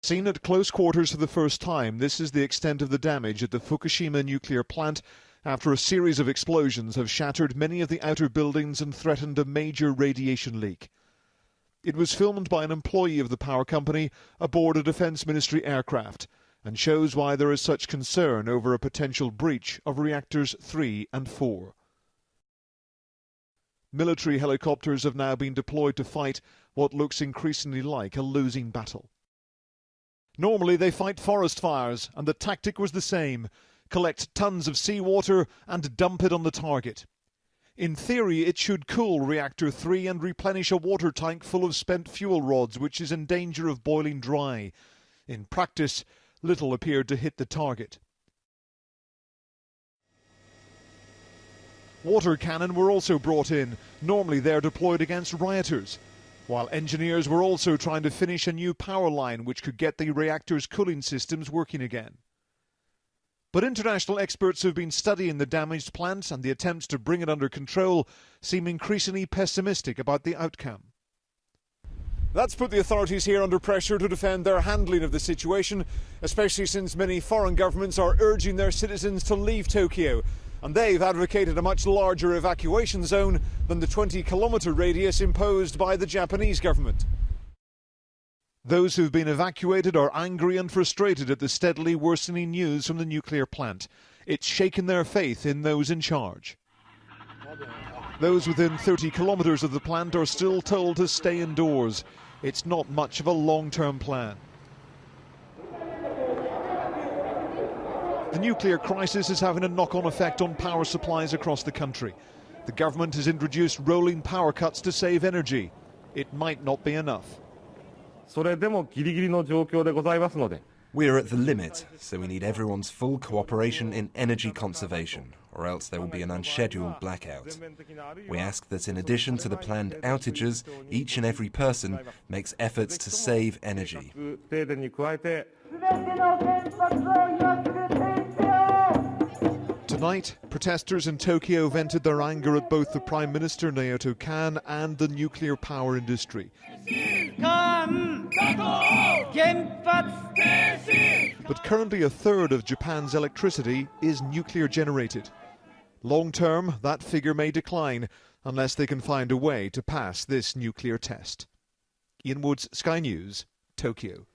Seen at close quarters for the first time, this is the extent of the damage at the Fukushima nuclear plant after a series of explosions have shattered many of the outer buildings and threatened a major radiation leak. It was filmed by an employee of the power company aboard a Defence Ministry aircraft and shows why there is such concern over a potential breach of reactors 3 and 4. Military helicopters have now been deployed to fight what looks increasingly like a losing battle. Normally they fight forest fires, and the tactic was the same: collect tons of seawater and dump it on the target. In theory, it should cool reactor 3 and replenish a water tank full of spent fuel rods, which is in danger of boiling dry. In practice, little appeared to hit the target. Water cannon were also brought in. Normally they're deployed against rioters, while engineers were also trying to finish a new power line which could get the reactor's cooling systems working again. But international experts who have been studying the damaged plant and the attempts to bring it under control seem increasingly pessimistic about the outcome. That's put the authorities here under pressure to defend their handling of the situation, especially since many foreign governments are urging their citizens to leave Tokyo. And they've advocated a much larger evacuation zone than the 20-kilometre radius imposed by the Japanese government. Those who've been evacuated are angry and frustrated at the steadily worsening news from the nuclear plant. It's shaken their faith in those in charge. Those within 30 kilometres of the plant are still told to stay indoors. It's not much of a long-term plan. The nuclear crisis is having a knock-on effect on power supplies across the country. The government has introduced rolling power cuts to save energy. It might not be enough. We are at the limit, so we need everyone's full cooperation in energy conservation, or else there will be an unscheduled blackout. We ask that in addition to the planned outages, each and every person makes efforts to save energy. Tonight, protesters in Tokyo vented their anger at both the Prime Minister Naoto Kan and the nuclear power industry. But currently a third of Japan's electricity is nuclear generated. Long term, that figure may decline unless they can find a way to pass this nuclear test. Ian Woods, Sky News, Tokyo.